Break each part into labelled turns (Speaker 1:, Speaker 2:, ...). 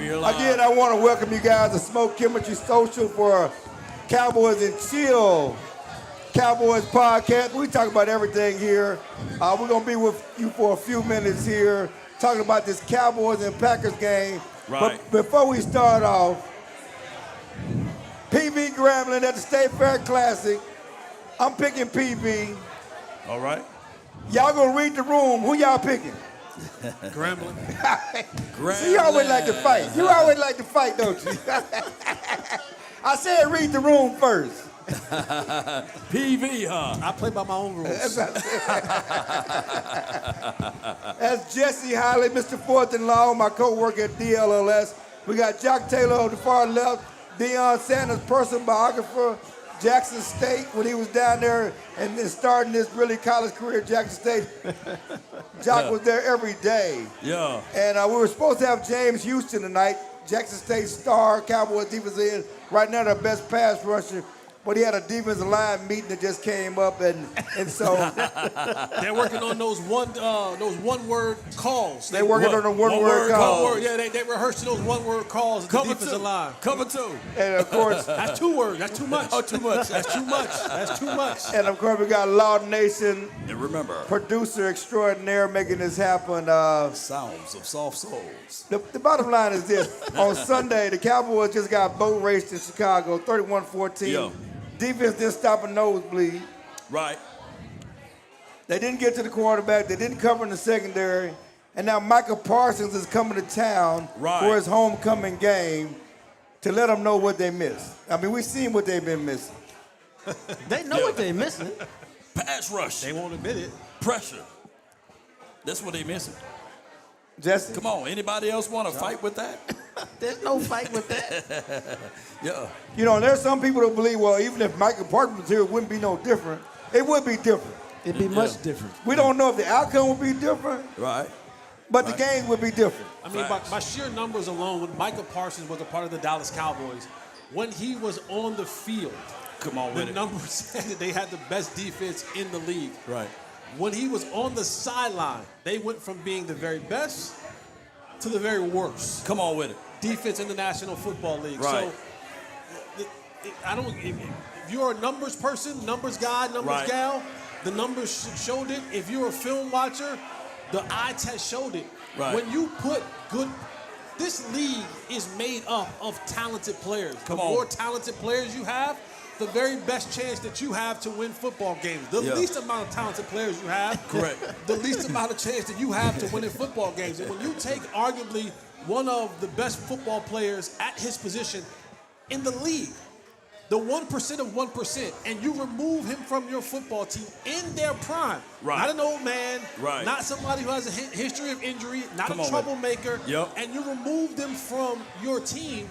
Speaker 1: We're live.
Speaker 2: Again, I want to welcome you guys to Smoke Chemistry Social for Cowboys and Chill Cowboys podcast. We talk about everything here. We're going to be with you for a few minutes here talking about this Cowboys and Packers game.
Speaker 1: Right.
Speaker 2: But before we start off, PB Grambling at the State Fair Classic. I'm picking PB.
Speaker 1: All right.
Speaker 2: Y'all going to read the room. Who y'all picking?
Speaker 3: Grambling.
Speaker 2: See, you always like to fight. You always like to fight, don't you? I said read the room first.
Speaker 1: PV, huh?
Speaker 3: I play by my own rules.
Speaker 2: That's Jesse Holly, Mr. Fourth-in-Law, my co-worker at DLLS. We got Jock Taylor on the far left, Deion Sanders, person biographer, Jackson State, when he was down there and then starting this really college career at Jackson State. Jock was there every day.
Speaker 1: Yeah.
Speaker 2: And we were supposed to have James Houston tonight, Jackson State star, Cowboys defensive end, right now their best pass rusher. But he had a defensive line meeting that just came up, and so
Speaker 3: they're working on those one-word calls.
Speaker 2: They're working on the one-word calls.
Speaker 3: Yeah, they rehearsed those one-word calls at the defensive line.
Speaker 1: Cover two.
Speaker 2: And of course,
Speaker 3: that's 2 words. That's too much.
Speaker 1: Oh, too much.
Speaker 3: That's too much. That's too much.
Speaker 2: And of course, we got Law Nation,
Speaker 1: And remember,
Speaker 2: producer extraordinaire, making this happen.
Speaker 1: sounds of soft souls.
Speaker 2: The bottom line is this: on Sunday, the Cowboys just got boat raced in Chicago, 31-14.
Speaker 1: Yeah.
Speaker 2: Defense didn't stop a nosebleed.
Speaker 1: Right.
Speaker 2: They didn't get to the quarterback. They didn't cover in the secondary. And now Micah Parsons is coming to town for his homecoming game to let them know what they missed. I mean, we've seen what they've been missing.
Speaker 4: They know what they're missing.
Speaker 1: Pass rush.
Speaker 3: They won't admit it.
Speaker 1: Pressure. That's what they missing.
Speaker 2: Jesse?
Speaker 1: Come on. Anybody else want to fight with that?
Speaker 4: There's no fight with that.
Speaker 1: Yeah.
Speaker 2: You know, there's some people that believe, well, even if Micah Parsons was here, it wouldn't be no different. It would be different.
Speaker 4: It'd be much different.
Speaker 2: We don't know if the outcome would be different,
Speaker 1: Right.
Speaker 2: but the game would be different.
Speaker 3: I mean, by sheer numbers alone, when Micah Parsons was a part of the Dallas Cowboys, when he was on the field,
Speaker 1: Come on
Speaker 3: the
Speaker 1: with it.
Speaker 3: numbers said that they had the best defense in the league.
Speaker 1: Right.
Speaker 3: When he was on the sideline, they went from being the very best to the very worst
Speaker 1: Come on with it.
Speaker 3: defense in the National Football League.
Speaker 1: Right.
Speaker 3: So, if you're a numbers person, numbers guy, numbers gal, the numbers showed it. If you're a film watcher, the eye test showed it.
Speaker 1: Right.
Speaker 3: When you put this league is made up of talented players. The more talented players you have, the very best chance that you have to win football games. The least amount of talented players you have,
Speaker 1: Correct.
Speaker 3: the least amount of chance that you have to win in football games. And when you take arguably one of the best football players at his position in the league, the 1% of 1%, and you remove him from your football team in their prime.
Speaker 1: Right.
Speaker 3: Not an old man,
Speaker 1: Right.
Speaker 3: not somebody who has a history of injury, not
Speaker 1: Come
Speaker 3: a
Speaker 1: on,
Speaker 3: troublemaker,
Speaker 1: Yep.
Speaker 3: and you remove them from your team.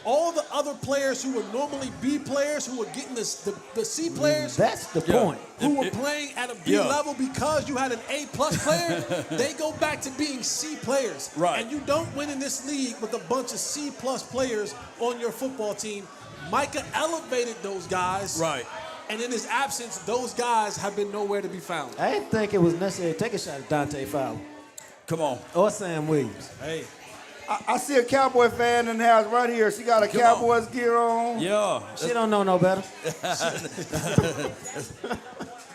Speaker 3: All the other players who would normally be players, who were getting the C players,
Speaker 4: That's the point.
Speaker 3: who were playing at a B level because you had an A-plus player, they go back to being C players.
Speaker 1: Right.
Speaker 3: And you don't win in this league with a bunch of C-plus players on your football team. Micah elevated those guys.
Speaker 1: Right.
Speaker 3: And in his absence, those guys have been nowhere to be found.
Speaker 4: I didn't think it was necessary to take a shot at Dante Fowler
Speaker 1: Come on.
Speaker 4: or Sam Williams.
Speaker 3: Hey.
Speaker 2: I see a Cowboy fan in the house right here. She got a Cowboys gear on.
Speaker 1: Yeah.
Speaker 4: She don't know no better.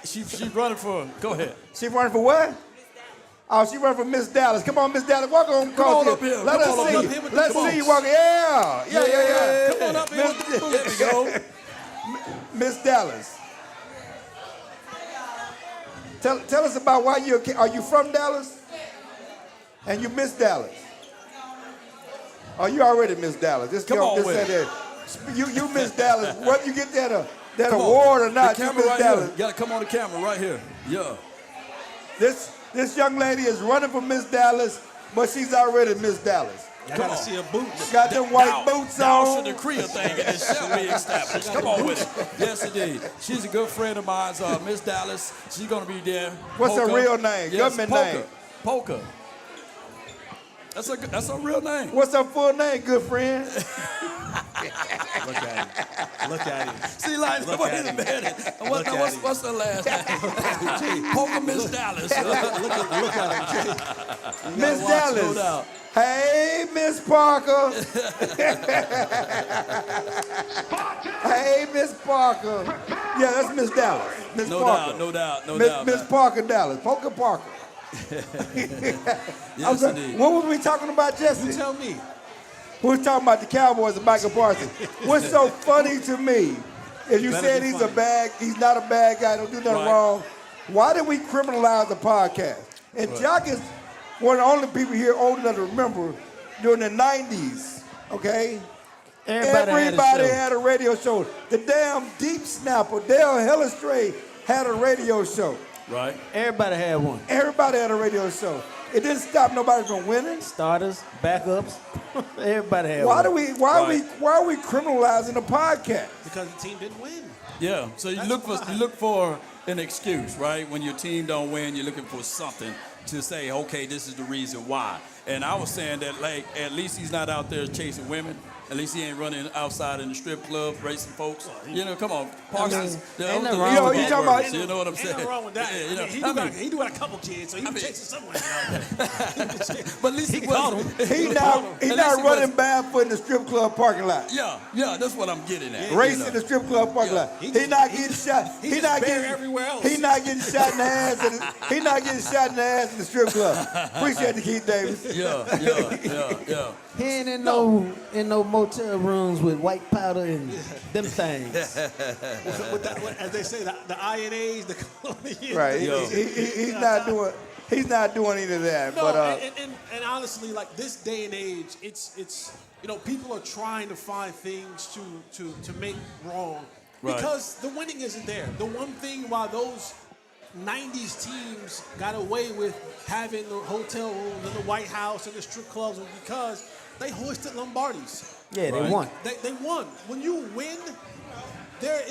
Speaker 1: She running for. Go ahead.
Speaker 2: She running for what? Oh, she running for Miss Dallas. Come on, Miss Dallas. Walk on.
Speaker 1: Come on up here.
Speaker 2: Let
Speaker 1: Come on
Speaker 2: us
Speaker 1: up
Speaker 2: see.
Speaker 1: here.
Speaker 2: Let's see you walking. Yeah.
Speaker 1: Come on up here. There we go.
Speaker 2: Miss Dallas. Tell us about why are you from Dallas? And you miss Dallas? Oh, you already miss Dallas.
Speaker 1: Come on with
Speaker 2: it. You miss Dallas. Whether you get that award or not,
Speaker 1: The
Speaker 2: you
Speaker 1: camera
Speaker 2: miss
Speaker 1: right
Speaker 2: Dallas.
Speaker 1: here. You gotta come on the camera right here. Yeah.
Speaker 2: This young lady is running for Miss Dallas, but she's already Miss Dallas.
Speaker 3: I gotta see her boots.
Speaker 2: Got them white boots
Speaker 1: Thou
Speaker 2: on.
Speaker 1: should decree a thing, and it shall be established. Come on with it. Yes, indeed. She's a good friend of mine, Miss Dallas. She's gonna be there.
Speaker 2: What's her
Speaker 1: Polka.
Speaker 2: real name?
Speaker 1: Yes,
Speaker 2: Government
Speaker 1: Polka.
Speaker 2: name.
Speaker 1: Polka. That's her real name.
Speaker 2: What's her full name, good friend?
Speaker 3: Look at him. Look at him.
Speaker 1: See, like,
Speaker 3: Look
Speaker 1: wait
Speaker 3: at
Speaker 1: a
Speaker 3: him.
Speaker 1: minute.
Speaker 3: Look at him.
Speaker 1: What's the last name? Poker Miss Dallas.
Speaker 3: Look at him, Jay.
Speaker 2: Miss
Speaker 1: No
Speaker 2: Dallas.
Speaker 1: doubt.
Speaker 2: Hey, Miss Parker. Hey, Miss Parker. Yeah, that's Miss Dallas. Miss
Speaker 1: No
Speaker 2: Parker.
Speaker 1: doubt, no doubt, no doubt.
Speaker 2: Miss Parker Dallas. Poker Parker. I'm
Speaker 1: Yes,
Speaker 2: sorry,
Speaker 1: indeed.
Speaker 2: what was we talking about, Jesse?
Speaker 3: You tell me.
Speaker 2: We was talking about the Cowboys and Michael Parsons. What's so funny to me is you
Speaker 3: Better
Speaker 2: said
Speaker 3: be
Speaker 2: he's not a bad guy, don't do nothing
Speaker 1: Right.
Speaker 2: wrong. Why did we criminalize the podcast? And Jock is one of the only people here old enough to remember during the 90s, okay? Everybody had a radio show. The damn deep snapper, Dale Hellestray, had a radio show.
Speaker 1: Right.
Speaker 4: Everybody had one.
Speaker 2: Everybody had a radio show. It didn't stop nobody from winning.
Speaker 4: Starters, backups. Everybody had
Speaker 2: Why
Speaker 4: one.
Speaker 2: why are we criminalizing the podcast?
Speaker 3: Because the team didn't win.
Speaker 1: Yeah. So you look for an excuse, right? When your team don't win, you're looking for something to say, okay, this is the reason why. And I was saying that, like, at least he's not out there chasing women. At least he ain't running outside in the strip club racing folks. You know, come on, Parsons.
Speaker 4: ain't nothing wrong with
Speaker 2: that. You talking about-
Speaker 1: You know what I'm
Speaker 3: Ain't
Speaker 1: saying?
Speaker 3: nothing wrong with that.
Speaker 1: Yeah, you know,
Speaker 3: He do got a couple kids, so he was chasing someone.
Speaker 1: but at least he
Speaker 3: caught
Speaker 1: wasn't.
Speaker 2: He's
Speaker 1: At
Speaker 2: not
Speaker 1: least he
Speaker 2: running
Speaker 1: wasn't-
Speaker 2: barefoot in the strip club parking lot.
Speaker 1: Yeah, that's what I'm getting at.
Speaker 2: Racing
Speaker 1: you know.
Speaker 2: the strip club parking lot.
Speaker 3: He
Speaker 2: He
Speaker 3: just-
Speaker 2: not getting shot.
Speaker 3: he
Speaker 2: He
Speaker 3: just
Speaker 2: not
Speaker 3: bare
Speaker 2: getting
Speaker 3: everywhere else.
Speaker 2: He not getting shot in the ass. He not getting shot in the ass in the strip club. Appreciate the Keith Davis.
Speaker 1: Yeah.
Speaker 4: He ain't in no motel rooms with white powder and them things.
Speaker 3: With that, as they say, the INAs, the colonial.
Speaker 2: Right.
Speaker 1: Yo.
Speaker 2: He's not doing any of that.
Speaker 3: No,
Speaker 2: But
Speaker 3: and honestly, like this day and age, it's people are trying to find things to make wrong
Speaker 1: Right.
Speaker 3: because the winning isn't there. The one thing why those 90s teams got away with having the hotel rooms and the White House and the strip clubs was because they hoisted Lombardis.
Speaker 4: Yeah, they
Speaker 1: Right.
Speaker 4: won.
Speaker 3: They won. When you win, there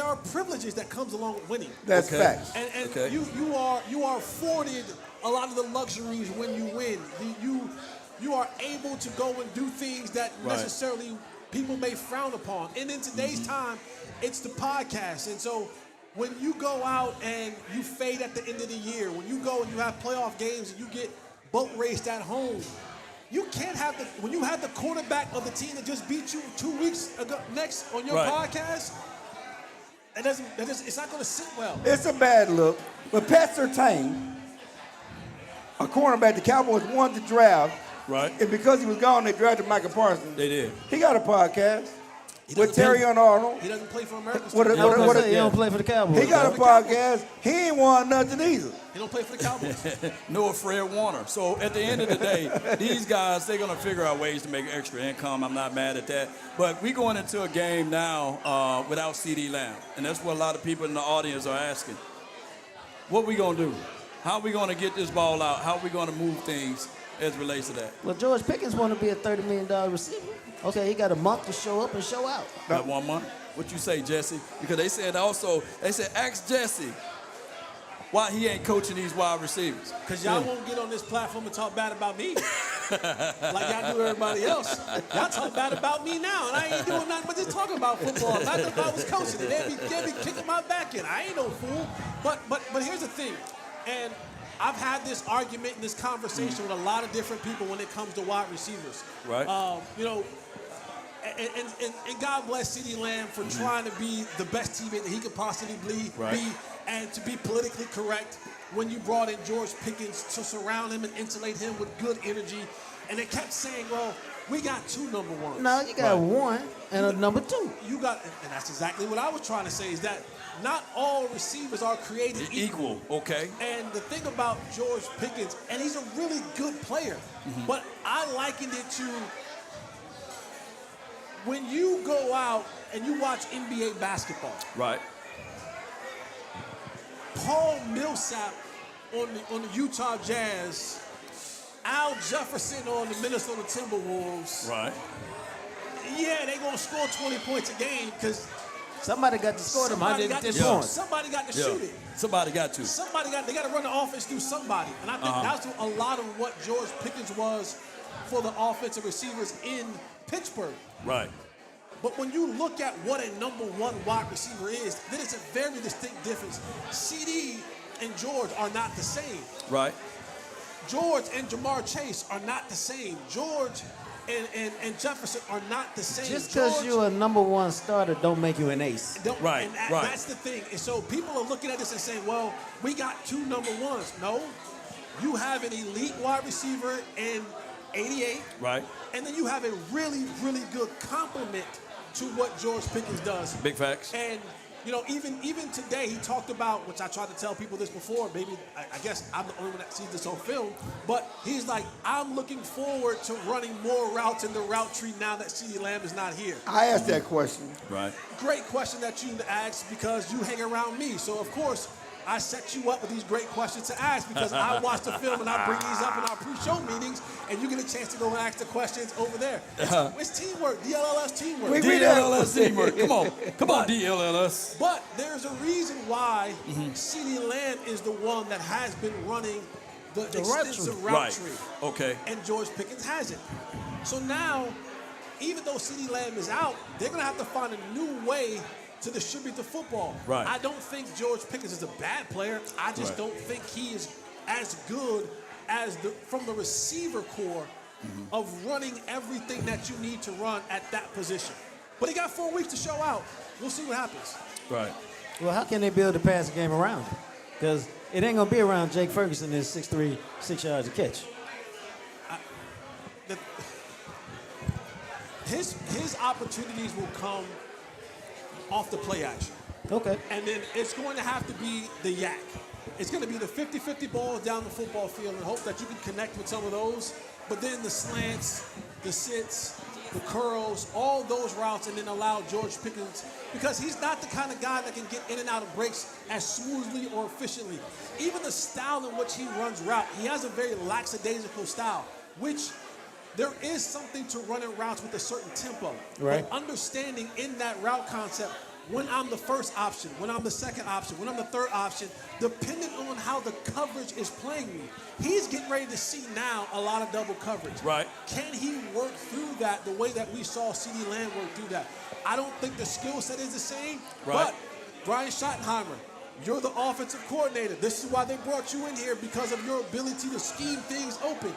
Speaker 3: are privileges that comes along with winning.
Speaker 2: that's
Speaker 1: Okay.
Speaker 2: facts.
Speaker 3: And
Speaker 1: Okay.
Speaker 3: you are afforded a lot of the luxuries when you win. You are able to go and do things that
Speaker 1: Right.
Speaker 3: necessarily people may frown upon. And in today's time, it's the podcast. And so when you go out and you fade at the end of the year, when you go and you have playoff games and you get boat raced at home, you can't have when you have the quarterback of the team that just beat you 2 weeks ago next on your
Speaker 1: Right.
Speaker 3: podcast. It's not going to sit well.
Speaker 2: It's a bad look. But Pat Surtain, a cornerback the Cowboys wanted to draft,
Speaker 1: Right.
Speaker 2: and because he was gone, they drafted Michael Parsons.
Speaker 1: They did.
Speaker 2: He got a podcast
Speaker 3: He
Speaker 2: with
Speaker 3: doesn't
Speaker 2: Terry
Speaker 3: play-
Speaker 2: and Arnold.
Speaker 3: He doesn't play for America.
Speaker 2: What a-
Speaker 4: I was
Speaker 2: what
Speaker 4: gonna
Speaker 2: a-
Speaker 4: say, he don't play for the Cowboys.
Speaker 2: He got a
Speaker 3: the
Speaker 2: podcast. He ain't won nothing either.
Speaker 3: He don't play for the Cowboys.
Speaker 1: Nor Fred Warner. So at the end of the day, these guys, they're going to figure out ways to make extra income. I'm not mad at that. But we're going into a game now without CeeDee Lamb. And that's what a lot of people in the audience are asking. What we going to do? How are we going to get this ball out? How are we going to move things as it relates to that?
Speaker 4: Well, George Pickens want to be a $30 million receiver. Okay, he got a month to show up and show out.
Speaker 1: That 1 month? What you say, Jesse? Because they said ask Jesse why he ain't coaching these wide receivers.
Speaker 3: Because y'all won't get on this platform and talk bad about me. Like y'all do everybody else. Y'all talk bad about me now, and I ain't doing nothing but just talking about football. Not if I was coaching it. They'd be kicking my back in. I ain't no fool. But here's the thing, and I've had this argument and this conversation with a lot of different people when it comes to wide receivers.
Speaker 1: Right.
Speaker 3: And God bless CeeDee Lamb for trying to be the best teammate that he could possibly
Speaker 1: Right.
Speaker 3: be and to be politically correct when you brought in George Pickens to surround him and insulate him with good energy. And they kept saying, well, we got 2 number ones.
Speaker 4: No, you got one and a number 2.
Speaker 3: You got, and that's exactly what I was trying to say, is that not all receivers are created equal.
Speaker 1: Okay.
Speaker 3: And the thing about George Pickens, and he's a really good player, but I likened it to when you go out and you watch NBA basketball.
Speaker 1: Right.
Speaker 3: Paul Millsap on the Utah Jazz, Al Jefferson on the Minnesota Timberwolves.
Speaker 1: Right.
Speaker 3: Yeah, they're going to score 20 points a game because
Speaker 4: Somebody got to score them
Speaker 3: Somebody got
Speaker 4: 110
Speaker 3: to
Speaker 4: points.
Speaker 3: Somebody got to shoot it.
Speaker 1: Somebody got to.
Speaker 3: They got to run the offense through somebody. And I think that's a lot of what George Pickens was for the offensive receivers in Pittsburgh.
Speaker 1: Right.
Speaker 3: But when you look at what a number one wide receiver is, then it's a very distinct difference. CD and George are not the same.
Speaker 1: Right.
Speaker 3: George and Jamar Chase are not the same. George and Jefferson are not the same.
Speaker 4: Just because you're a number one starter don't make you an ace.
Speaker 1: Right, right.
Speaker 3: That's the thing. And so people are looking at this and saying, well, we got 2 number ones. No, you have an elite wide receiver in 88.
Speaker 1: Right.
Speaker 3: And then you have a really good complement to what George Pickens does.
Speaker 1: Big facts.
Speaker 3: And, even today he talked about, which I tried to tell people this before, maybe I guess I'm the only one that sees this on film, but he's like, I'm looking forward to running more routes in the route tree now that CeeDee Lamb is not here.
Speaker 2: I asked that question.
Speaker 1: Right.
Speaker 3: Great question that you asked because you hang around me. So, of course, I set you up with these great questions to ask because I watch the film and I bring these up in our pre-show meetings, and you get a chance to go and ask the questions over there. It's teamwork, DLLS teamwork.
Speaker 1: DLLS teamwork. Come on, DLLS.
Speaker 3: But there's a reason why CeeDee Lamb is the one that has been running the extensive route tree.
Speaker 1: Okay.
Speaker 3: And George Pickens hasn't. So now, even though CeeDee Lamb is out, they're going to have to find a new way to distribute the football.
Speaker 1: Right.
Speaker 3: I don't think George Pickens is a bad player. I just don't think he is as good as from the receiver core of running everything that you need to run at that position. But he got 4 weeks to show out. We'll see what happens.
Speaker 1: Right.
Speaker 4: Well, how can they build the passing game around him? Because it ain't going to be around Jake Ferguson is 6'3", 6 yards a catch.
Speaker 3: His opportunities will come off the play action.
Speaker 4: Okay.
Speaker 3: And then it's going to have to be the yak. It's going to be the 50-50 balls down the football field and hope that you can connect with some of those. But then the slants, the sits, the curls, all those routes, and then allow George Pickens, because he's not the kind of guy that can get in and out of breaks as smoothly or efficiently. Even the style in which he runs route, he has a very lackadaisical style, which there is something to running routes with a certain tempo.
Speaker 4: Right.
Speaker 3: But understanding in that route concept, when I'm the first option, when I'm the second option, when I'm the third option, depending on how the coverage is playing me. He's getting ready to see now a lot of double coverage.
Speaker 1: Right.
Speaker 3: Can he work through that the way that we saw CeeDee Lamb work through that? I don't think the skill set is the same,
Speaker 1: Right.
Speaker 3: but Brian Schottenheimer, you're the offensive coordinator. This is why they brought you in here, because of your ability to scheme things open.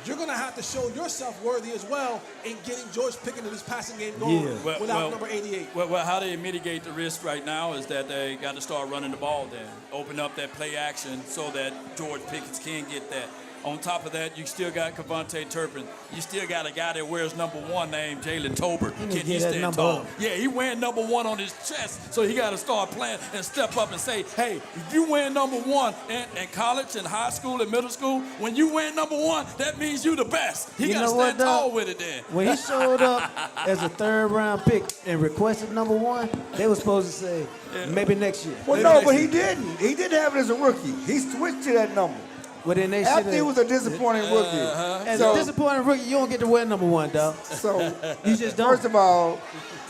Speaker 3: You're going to have to show yourself worthy as well in getting George Pickens in his passing game going without number 88.
Speaker 1: Well, how they mitigate the risk right now is that they got to start running the ball then. Open up that play action so that George Pickens can get that. On top of that, you still got Kevontae Turpin. You still got a guy that wears number 1 named Jalen Tolbert. Can he stand tall? Yeah, he wearing number 1 on his chest, so he got to start playing and step up and say, hey, if you wear number 1 in college and high school and middle school, when you wear number 1, that means you the best. He got to stand tall with it then.
Speaker 4: When he showed up as a 3rd round pick and requested number 1, they were supposed to say, maybe next year.
Speaker 2: Well, no, but he didn't. He didn't have it as a rookie. He switched to that number.
Speaker 4: Well, then they
Speaker 2: After he was a disappointing rookie.
Speaker 4: As a disappointing rookie, you don't get to wear number 1, dog.
Speaker 2: So
Speaker 4: You just don't.
Speaker 2: first of all,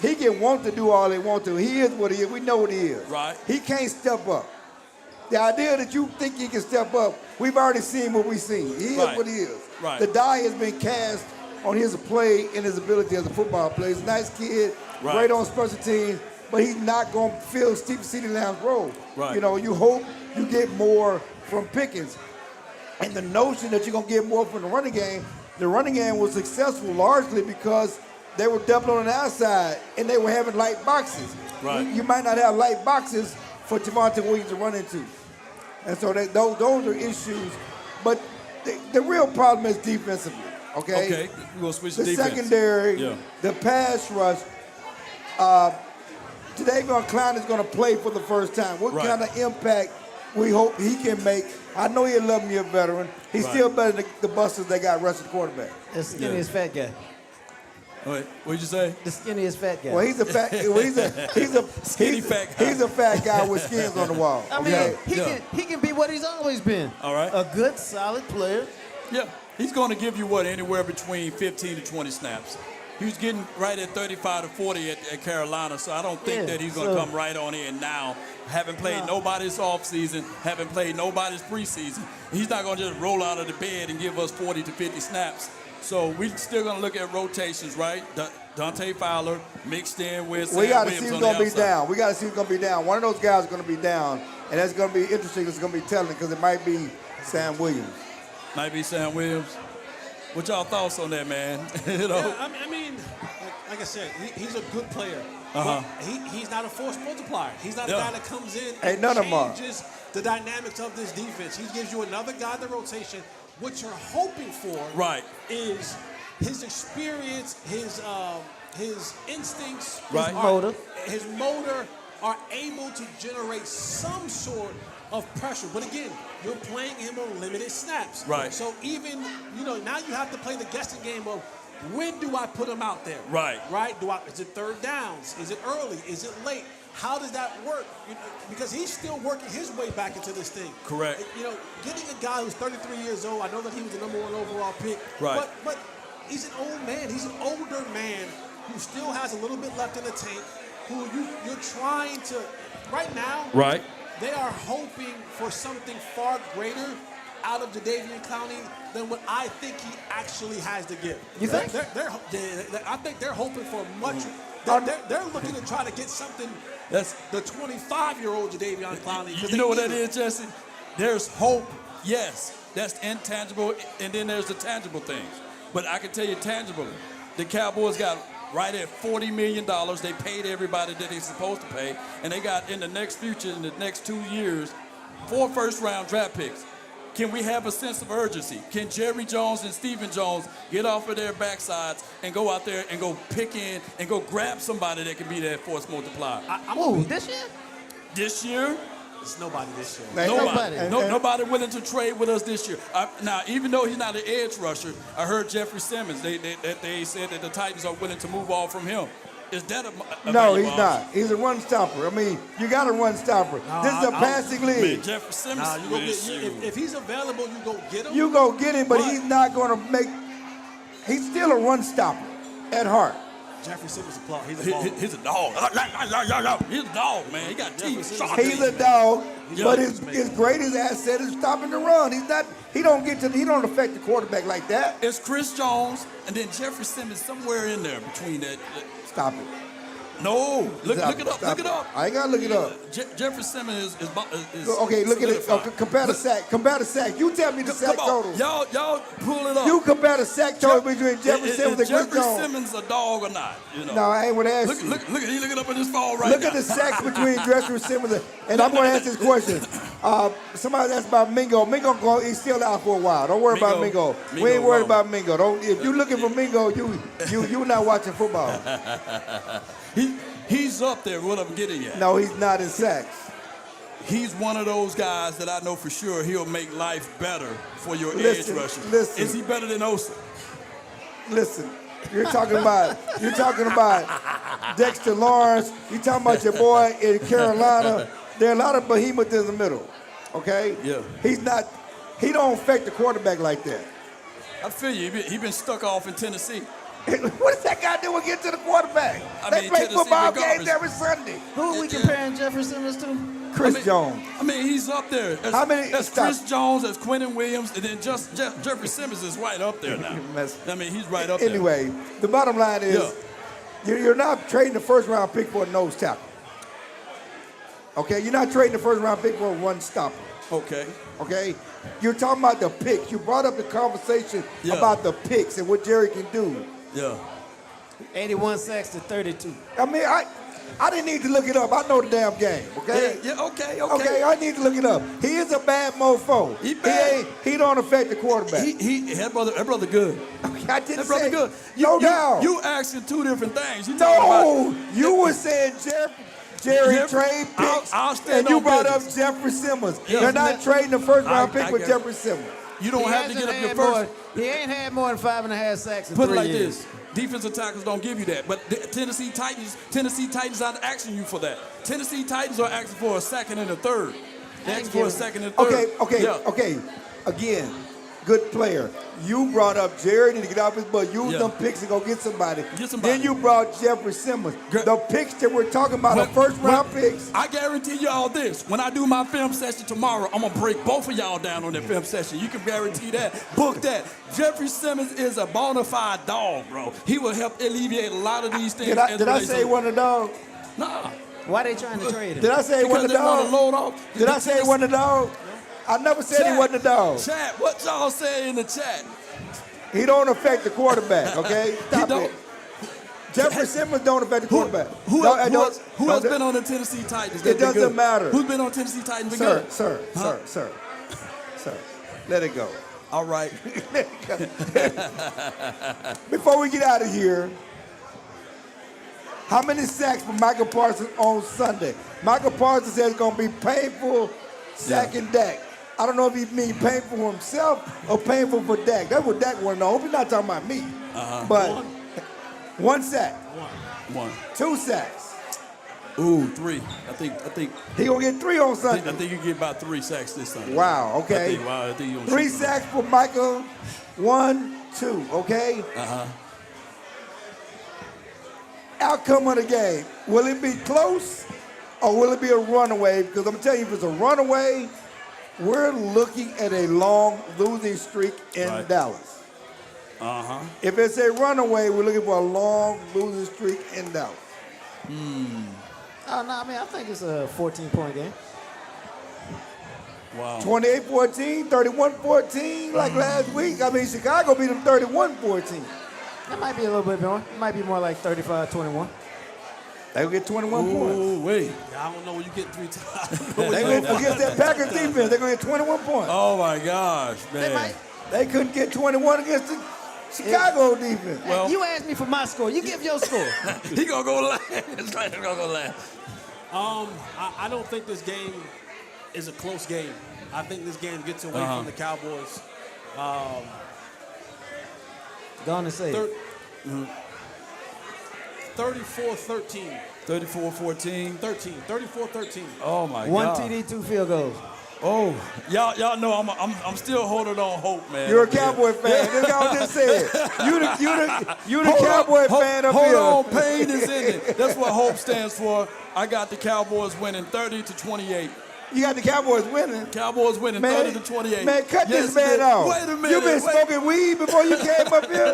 Speaker 2: he can want to do all he wants to. He is what he is. We know what he is.
Speaker 1: Right.
Speaker 2: He can't step up. The idea that you think he can step up, we've already seen what we've seen. He is what he is.
Speaker 1: Right.
Speaker 2: The die has been cast on his play and his ability as a football player. He's a nice kid, great on special teams, but he's not going to fill CeeDee Lamb's role.
Speaker 1: Right.
Speaker 2: You know, you hope you get more from Pickens. And the notion that you're going to get more from the running game was successful largely because they were doubling on the outside and they were having light boxes.
Speaker 1: Right.
Speaker 2: You might not have light boxes for Javonte Williams to run into. And so those are issues. But the real problem is defensively, okay?
Speaker 1: Okay, we're going to switch to
Speaker 2: the
Speaker 1: defense.
Speaker 2: Secondary, the pass rush. Davion Clown is going to play for the first time. What kind of impact we hope he can make? I know he's a 11-year veteran. He's still better than the busters they got rushing quarterback.
Speaker 4: The skinniest fat guy.
Speaker 1: Wait, what'd you say?
Speaker 4: The skinniest fat guy.
Speaker 2: Well, he's a fat.
Speaker 1: Skinny fat guy.
Speaker 2: He's a fat guy with skins on the wall.
Speaker 4: I mean, he can be what he's always been.
Speaker 1: All right.
Speaker 4: A good, solid player.
Speaker 1: Yeah, he's going to give you anywhere between 15 to 20 snaps. He was getting right at 35 to 40 at Carolina, so I don't think that he's going to come right on in now. Haven't played nobody's offseason, haven't played nobody's preseason. He's not going to just roll out of the bed and give us 40 to 50 snaps. So we're still going to look at rotations, right? Dante Fowler mixed in with Sam
Speaker 2: We got to
Speaker 1: Williams
Speaker 2: see who's
Speaker 1: on the
Speaker 2: going to be
Speaker 1: outside.
Speaker 2: down. We got to see who's going to be down. One of those guys is going to be down, and that's going to be interesting. It's going to be telling because it might be Sam Williams.
Speaker 1: Might be Sam Williams. What y'all thoughts on that, man? You know?
Speaker 3: Yeah, I mean, like I said, he's a good player.
Speaker 1: Uh-huh.
Speaker 3: But he's not a force multiplier. He's not a
Speaker 1: Yeah.
Speaker 3: guy that comes in
Speaker 2: Ain't
Speaker 3: and
Speaker 2: none of 'em are.
Speaker 3: changes the dynamics of this defense. He gives you another guy in the rotation. What you're hoping for
Speaker 1: Right.
Speaker 3: is his experience, his instincts,
Speaker 1: Right.
Speaker 3: his motor are able to generate some sort of pressure. But again, you're playing him on limited snaps.
Speaker 1: Right.
Speaker 3: So even, now you have to play the guessing game of when do I put him out there?
Speaker 1: Right.
Speaker 3: Right? Is it third downs? Is it early? Is it late? How does that work? Because he's still working his way back into this thing.
Speaker 1: Correct.
Speaker 3: Getting a guy who's 33 years old, I know that he was the number 1 overall pick.
Speaker 1: Right.
Speaker 3: But he's an old man. He's an older man who still has a little bit left in the tank, who you're trying to, right now,
Speaker 1: Right.
Speaker 3: they are hoping for something far greater out of Jadeveon Clowney than what I think he actually has to give.
Speaker 4: You think?
Speaker 3: I think they're hoping for much. They're looking to try to get something.
Speaker 1: That's
Speaker 3: The 25-year-old Jadeveon Clowney. 'cause
Speaker 1: You
Speaker 3: they
Speaker 1: know what
Speaker 3: need
Speaker 1: that
Speaker 3: it.
Speaker 1: is, Jesse? There's hope, yes. That's intangible, and then there's the tangible things. But I can tell you tangibly, the Cowboys got right at $40 million. They paid everybody that they're supposed to pay, and they got in the next future, in the next 2 years, 4 first-round draft picks. Can we have a sense of urgency? Can Jerry Jones and Stephen Jones get off of their backsides and go out there and go pick in and go grab somebody that can be that force multiplier?
Speaker 4: This year?
Speaker 1: This year,
Speaker 3: It's nobody this year.
Speaker 1: nobody.
Speaker 2: And-
Speaker 1: Nobody willing to trade with us this year. Now, even though he's not an edge rusher, I heard Jeffrey Simmons. They said that the Titans are willing to move on from him. Is that a
Speaker 2: No,
Speaker 1: value
Speaker 2: he's
Speaker 1: option?
Speaker 2: not. He's a run stopper. I mean, you got a run stopper. This is a passing
Speaker 1: Man,
Speaker 2: league.
Speaker 1: Jeffrey Simmons.
Speaker 3: Nah, you go
Speaker 1: man,
Speaker 3: get,
Speaker 1: shoot.
Speaker 3: if he's available, you go get him.
Speaker 2: You go get him, but
Speaker 3: But-
Speaker 2: he's not going to make. He's still a run stopper at heart.
Speaker 3: Jeffrey Simmons is a plug. He's a
Speaker 1: He-
Speaker 3: baller.
Speaker 1: He's a dog. He's a dog, man. He got teeth. Sharp
Speaker 2: He's
Speaker 1: teeth.
Speaker 2: a dog,
Speaker 1: Yeah.
Speaker 2: but his greatest asset is stopping the run. He don't affect the quarterback like that.
Speaker 1: It's Chris Jones and then Jeffrey Simmons somewhere in there between that.
Speaker 2: Stop it.
Speaker 1: No, look
Speaker 2: Stop
Speaker 1: it up.
Speaker 2: Stop
Speaker 1: Look it up.
Speaker 2: I ain't gotta look it up.
Speaker 1: Jeffrey Simmons is
Speaker 2: Okay, look at it.
Speaker 1: solidified.
Speaker 2: Compare the sack. Compare the sack. You tell me the sack
Speaker 1: Come on,
Speaker 2: total.
Speaker 1: y'all pull it up.
Speaker 2: You compare the sack total between Jeffrey Simmons and Chris
Speaker 1: Jeffrey
Speaker 2: Jones.
Speaker 1: Simmons a dog or not?
Speaker 2: No, I ain't gonna ask
Speaker 1: Look,
Speaker 2: you.
Speaker 1: look, he looking up at his phone right
Speaker 2: Look
Speaker 1: now.
Speaker 2: at the sacks between Jeffrey Simmons and I'm going to ask this question. Somebody asked about Mingo. He's still out for a while. Don't worry about Mingo. We ain't
Speaker 1: Mingo
Speaker 2: worried
Speaker 1: wrong.
Speaker 2: about Mingo. If you're looking for Mingo, you're not watching football.
Speaker 1: He's up there. What I'm getting at.
Speaker 2: No, he's not in sacks.
Speaker 1: He's one of those guys that I know for sure he'll make life better for your
Speaker 2: Listen,
Speaker 1: edge rusher.
Speaker 2: listen.
Speaker 1: Is he better than Osa?
Speaker 2: Listen, you're talking about Dexter Lawrence. You're talking about your boy in Carolina. There are a lot of behemoths in the middle. Okay.
Speaker 1: Yeah.
Speaker 2: He don't affect the quarterback like that.
Speaker 1: I feel you. He been stuck off in Tennessee.
Speaker 2: What does that guy do against the quarterback?
Speaker 1: I
Speaker 2: They
Speaker 1: mean,
Speaker 2: play
Speaker 1: Tennessee
Speaker 2: football
Speaker 1: regardless.
Speaker 2: games every Sunday.
Speaker 4: Who are we comparing Jeffrey Simmons to?
Speaker 2: Chris Jones.
Speaker 1: I mean, he's up there.
Speaker 2: How many-
Speaker 1: That's
Speaker 2: stop.
Speaker 1: Chris Jones, that's Quentin Williams, and then Jeffrey Simmons is right up there now. I mean, he's right up there.
Speaker 2: Anyway, the bottom line is you're not trading the first round pick for a nose tackle. Okay, you're not trading the first round pick for a run stopper.
Speaker 1: Okay.
Speaker 2: Okay, you're talking about the picks. You brought up the conversation
Speaker 1: Yeah.
Speaker 2: about the picks and what Jerry can do.
Speaker 1: Yeah.
Speaker 4: 81 sacks to 32.
Speaker 2: I mean, I didn't need to look it up. I know the damn game. Okay.
Speaker 1: Yeah. Okay.
Speaker 2: Okay, I need to look it up. He is a bad mofo.
Speaker 1: He bad.
Speaker 2: He don't affect the quarterback.
Speaker 1: That brother good.
Speaker 2: I didn't
Speaker 1: That brother
Speaker 2: say
Speaker 1: good.
Speaker 2: no doubt.
Speaker 1: You asking two different things. You talking
Speaker 2: No,
Speaker 1: about
Speaker 2: you were saying Jerry
Speaker 1: Jeffrey-
Speaker 2: trade picks,
Speaker 1: I'll stand
Speaker 2: and you
Speaker 1: on
Speaker 2: brought
Speaker 1: business.
Speaker 2: up Jeffrey Simmons.
Speaker 1: Yeah.
Speaker 2: You're not trading the first round pick
Speaker 1: I
Speaker 2: with
Speaker 1: get it.
Speaker 2: Jeffrey Simmons.
Speaker 1: You don't have to get up your first.
Speaker 4: He ain't had more than 5.5 sacks in
Speaker 1: Put it
Speaker 4: 3
Speaker 1: like
Speaker 4: years.
Speaker 1: this. Defensive tackles don't give you that. But the Tennessee Titans aren't asking you for that. Tennessee Titans are asking for a second and a third. They asking for a second and a third.
Speaker 2: Okay.
Speaker 1: Yeah.
Speaker 2: Okay. Again, good player. You brought up Jerry to get off his butt. Use
Speaker 1: Yeah.
Speaker 2: them picks to go get somebody.
Speaker 1: Get somebody.
Speaker 2: Then you brought Jeffrey Simmons.
Speaker 1: Gr-
Speaker 2: The picks that we're talking about are first-round picks.
Speaker 1: I guarantee y'all this. When I do my film session tomorrow, I'm going to break both of y'all down on that film session. You can guarantee that. Book that. Jeffrey Simmons is a bona fide dog, bro. He will help alleviate a lot of these things.
Speaker 2: Did I say one of the dogs?
Speaker 1: Nah.
Speaker 4: Why they trying to trade him?
Speaker 2: Did I say he
Speaker 1: Because
Speaker 2: wasn't
Speaker 1: they
Speaker 2: a
Speaker 1: want
Speaker 2: dog?
Speaker 1: to load off.
Speaker 2: Did I say he wasn't a dog? I never said he wasn't a dog.
Speaker 1: Chat, what y'all say in the chat?
Speaker 2: He don't affect the quarterback, okay? Stop
Speaker 1: don't.
Speaker 2: it. Jeffrey Simmons don't affect the quarterback.
Speaker 1: Who
Speaker 2: Don't-
Speaker 1: has been on the Tennessee Titans?
Speaker 2: It doesn't matter.
Speaker 1: Who's been on Tennessee Titans? Been
Speaker 2: Sir,
Speaker 1: good?
Speaker 2: sir,
Speaker 1: Huh?
Speaker 2: sir. Let it go.
Speaker 1: All right.
Speaker 2: Before we get out of here, how many sacks for Michael Parsons on Sunday? Michael Parsons says it's going to be painful sacking Dak. I don't know if he means painful for himself or painful for Dak. That's what Dak want to know. I hope he's not talking about me. But one sack.
Speaker 1: One.
Speaker 2: 2 sacks.
Speaker 1: Ooh, 3. I think
Speaker 2: He going to get 3 on Sunday.
Speaker 1: I think you get about 3 sacks this Sunday.
Speaker 2: Wow, okay.
Speaker 1: I think you're
Speaker 2: 3 sacks for Michael. 1, 2, okay? Outcome of the game. Will it be close or will it be a runaway? Because I'm telling you, if it's a runaway, we're looking at a long losing streak in
Speaker 1: Right.
Speaker 2: Dallas. If it's a runaway, we're looking for a long losing streak in Dallas.
Speaker 4: Oh, no, I mean, I think it's a 14-point game.
Speaker 1: Wow.
Speaker 2: 28-14, 31-14, like last week. I mean, Chicago beat them 31-14.
Speaker 4: That might be a little bit more. It might be more like 35-21.
Speaker 2: They will get 21 points.
Speaker 1: Ooh, wait.
Speaker 3: I don't know when you get 3 times.
Speaker 2: They're going to against that Packers defense. They're going to get 21 points.
Speaker 1: Oh my gosh, man.
Speaker 4: They might.
Speaker 2: They couldn't get 21 against the Chicago defense.
Speaker 1: Well-
Speaker 4: You asked me for my score. You give your score.
Speaker 1: He gonna go last. He's gonna go last.
Speaker 3: I don't think this game is a close game. I think this game gets away from the Cowboys.
Speaker 4: Go on and say it.
Speaker 3: 34-13.
Speaker 1: 34-14.
Speaker 3: 34-13.
Speaker 1: Oh my
Speaker 4: One
Speaker 1: God.
Speaker 4: TD, 2 field goals.
Speaker 1: Oh, y'all know I'm still holding on hope, man.
Speaker 2: You're a Cowboy fan. Look how I just said. You the Cowboy fan up
Speaker 1: hold
Speaker 2: here.
Speaker 1: on, pain is in it. That's what hope stands for. I got the Cowboys winning 30-28.
Speaker 2: You got the Cowboys winning.
Speaker 1: Cowboys winning
Speaker 2: Man,
Speaker 1: 30-28.
Speaker 2: man, cut
Speaker 1: Yes,
Speaker 2: this man
Speaker 1: it is.
Speaker 2: off.
Speaker 1: Wait a minute.
Speaker 2: You been smoking weed before you came up here?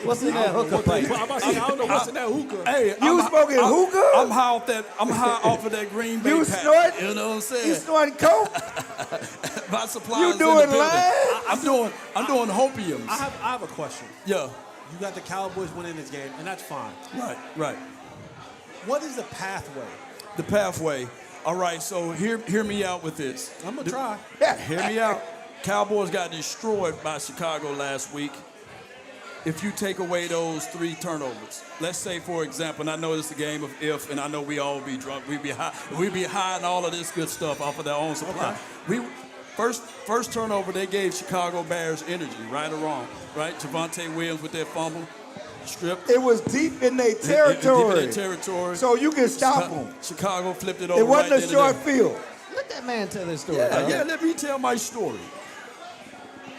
Speaker 4: What's in that hooker pipe?
Speaker 3: I'm about to say, I don't know what's in that hookah.
Speaker 1: Hey,
Speaker 2: You smoking hookah?
Speaker 1: I'm high off that. I'm high off of that Green Bay
Speaker 2: You
Speaker 1: pack.
Speaker 2: snorting?
Speaker 1: You know what I'm saying?
Speaker 2: You snorting coke?
Speaker 1: My supplies
Speaker 2: You
Speaker 1: in the
Speaker 2: doing
Speaker 1: building.
Speaker 2: live?
Speaker 1: I'm doing hopiums.
Speaker 3: I have a question.
Speaker 1: Yeah.
Speaker 3: You got the Cowboys winning this game, and that's fine.
Speaker 1: Right.
Speaker 3: What is the pathway?
Speaker 1: The pathway. All right, so hear me out with this.
Speaker 3: I'm going to try.
Speaker 1: Hear me out. Cowboys got destroyed by Chicago last week. If you take away those 3 turnovers, let's say, for example, and I know it's a game of if, and I know we all be drunk, we be high and all of this good stuff off of their own supply.
Speaker 3: Okay.
Speaker 1: First turnover, they gave Chicago Bears energy, right or wrong, right? Javonte Williams with that fumble, strip.
Speaker 2: It was deep in their
Speaker 1: Deep
Speaker 2: territory.
Speaker 1: in their territory.
Speaker 2: So you can stop them.
Speaker 1: Chicago flipped it over.
Speaker 2: It wasn't
Speaker 1: right
Speaker 2: a
Speaker 1: there
Speaker 2: short
Speaker 1: today.
Speaker 2: field.
Speaker 4: Let that man tell his story.
Speaker 1: Yeah, let me tell my story.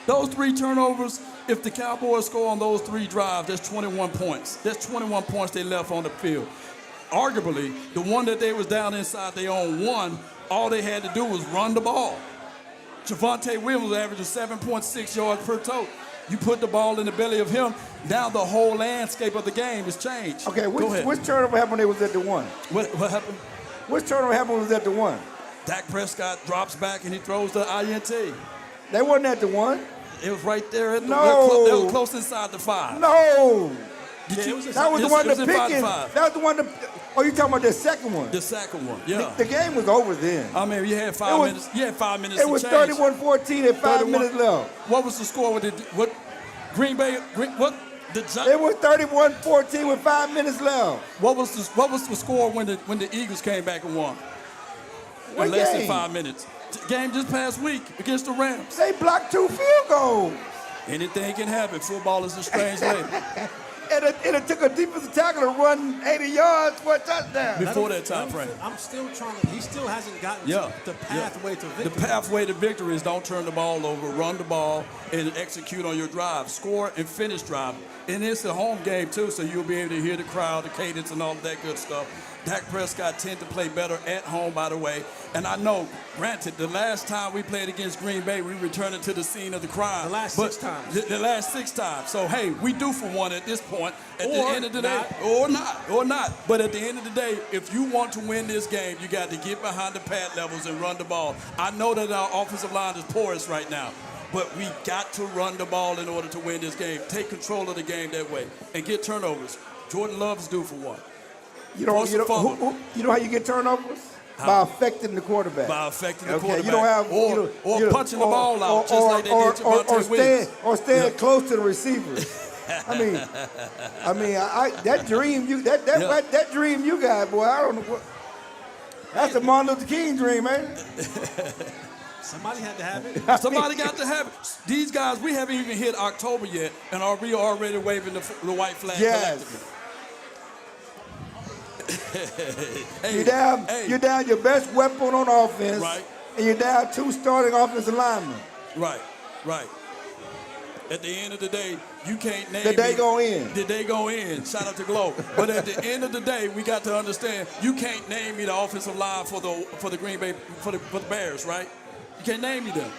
Speaker 1: Those 3 turnovers, if the Cowboys score on those 3 drives, that's 21 points. That's 21 points they left on the field. Arguably, the one that they was down inside their own 1, all they had to do was run the ball. Javonte Williams was averaging 7.6 yards per tote. You put the ball in the belly of him, now the whole landscape of the game has changed.
Speaker 2: Okay,
Speaker 1: Go ahead.
Speaker 2: which turnover happened when they was at the 1?
Speaker 1: What happened?
Speaker 2: Which turnover happened when they was at the 1?
Speaker 1: Dak Prescott drops back and he throws the INT.
Speaker 2: They wasn't at the 1.
Speaker 1: It was right there at the
Speaker 2: No.
Speaker 1: they were close inside the 5.
Speaker 2: No.
Speaker 1: Did you,
Speaker 2: That was the one
Speaker 1: it was
Speaker 2: to
Speaker 1: in
Speaker 2: pick in.
Speaker 1: 5-5.
Speaker 2: That was the one to. Oh, you talking about the second one?
Speaker 1: The second one, yeah.
Speaker 2: The game was over then.
Speaker 1: I mean, you had 5
Speaker 2: It was-
Speaker 1: minutes. You had 5 minutes.
Speaker 2: It
Speaker 1: to
Speaker 2: was
Speaker 1: change.
Speaker 2: 31-14 and 5
Speaker 1: 31.
Speaker 2: minutes left.
Speaker 1: What was the score? What? Green Bay. What?
Speaker 2: It was 31-14 with 5 minutes left.
Speaker 1: What was the score when the Eagles came back and won?
Speaker 2: What
Speaker 1: In less
Speaker 2: game?
Speaker 1: than 5 minutes. Game just past week against the Rams.
Speaker 2: They blocked 2 field goals.
Speaker 1: Anything can happen. Football is a strange lady.
Speaker 2: and it took a defensive tackle to run 80 yards for a touchdown.
Speaker 1: Before that time frame.
Speaker 3: I'm still trying to. He still hasn't gotten
Speaker 1: Yeah.
Speaker 3: to the pathway to victory.
Speaker 1: The pathway to victory is don't turn the ball over, run the ball, and execute on your drive. Score and finish drive. And it's a home game, too, so you'll be able to hear the crowd, the cadence, and all of that good stuff. Dak Prescott tend to play better at home, by the way. And I know, granted, the last time we played against Green Bay, we returned to the scene of the crime.
Speaker 3: The last 6 times.
Speaker 1: The last 6 times. So, hey, we do for one at this point. At the
Speaker 3: Or
Speaker 1: end of the day,
Speaker 3: not.
Speaker 1: or not. But at the end of the day, if you want to win this game, you got to get behind the pad levels and run the ball. I know that our offensive line is porous right now, but we got to run the ball in order to win this game. Take control of the game that way and get turnovers. Jordan Love is due for one.
Speaker 2: You know how you get turnovers? By affecting the quarterback.
Speaker 1: By affecting the
Speaker 2: Okay,
Speaker 1: quarterback.
Speaker 2: you don't have
Speaker 1: or punching the ball out, just like they did Javonte Williams.
Speaker 2: Or staying close to the receivers. That dream you got, boy. I don't know what. That's the Martin Luther King dream, man.
Speaker 3: Somebody had to have it.
Speaker 1: Somebody got to have it. These guys, we haven't even hit October yet, and are we already waving the white flag collectively? Hey,
Speaker 2: you're down your best weapon on offense,
Speaker 1: right?
Speaker 2: And you're down 2 starting offensive linemen.
Speaker 1: Right. At the end of the day, you can't name
Speaker 2: Did they go in?
Speaker 1: Did they go in? Shout out to Glow. But at the end of the day, we got to understand you can't name me the offensive line for the Green Bay for the Bears, right? You can't name me them.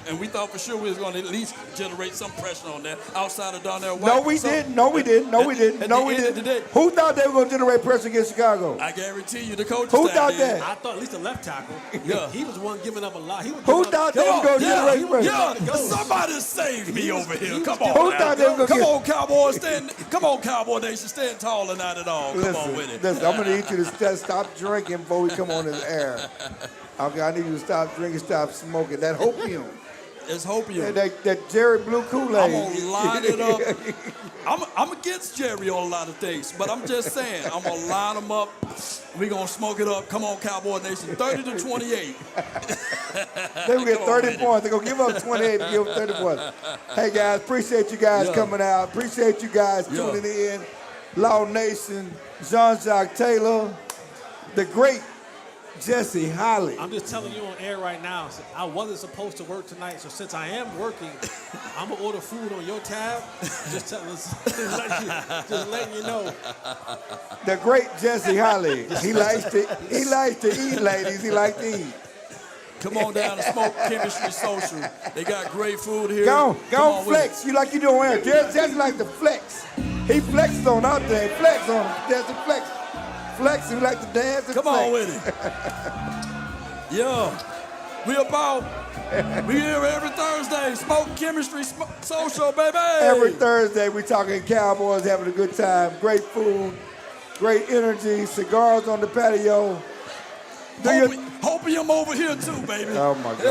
Speaker 1: And we thought for sure we was going to at least generate some pressure on that outside of Darnell White.
Speaker 2: No, we didn't. Who thought they were going to generate pressure against Chicago?
Speaker 1: I guarantee you the coach.
Speaker 2: Who thought that?
Speaker 3: I thought at least the left tackle.
Speaker 1: Yeah.
Speaker 3: He was the one giving up a lot.
Speaker 2: Who thought they were going to generate pressure?
Speaker 1: Yeah, somebody save me over here. Come on.
Speaker 2: Who thought they were going to
Speaker 1: Come on, Cowboys. Come on, Cowboy Nation. Stand tall and not at all. Come on with it.
Speaker 2: Listen, I'm going to need you to stop drinking before we come on this air. Okay, I need you to stop drinking, stop smoking. That opium.
Speaker 1: It's hopium.
Speaker 2: That Jerry Blue Kool-Aid.
Speaker 1: I'm going to line it up. I'm against Jerry on a lot of things, but I'm just saying, I'm going to line them up. We're going to smoke it up. Come on, Cowboy Nation. 30-28.
Speaker 2: They will get 30 points. They're going to give up 28 and give up 30 points. Hey, guys, appreciate you guys coming out. Appreciate you guys tuning in. Law Nation, Jean-Jacques Taylor, the great Jesse Holly.
Speaker 3: I'm just telling you on air right now, I wasn't supposed to work tonight, so since I am working, I'm going to order food on your tab. Just letting you know.
Speaker 2: The great Jesse Holly. He likes to eat, ladies. He likes to eat.
Speaker 1: Come on down to Smoke Chemistry Social. They got great food here.
Speaker 2: Go on, flex. You like you do on air. Jesse like to flex. He flexes on our thing. Flex on him. Jesse flex. Flex, we like to dance and
Speaker 1: Come
Speaker 2: flex.
Speaker 1: on with it. Yeah. We here every Thursday. Smoke Chemistry Social, baby.
Speaker 2: Every Thursday, we talking Cowboys, having a good time. Great food, great energy, cigars on the patio.
Speaker 1: Hopium over here too, baby.
Speaker 2: Oh, my God.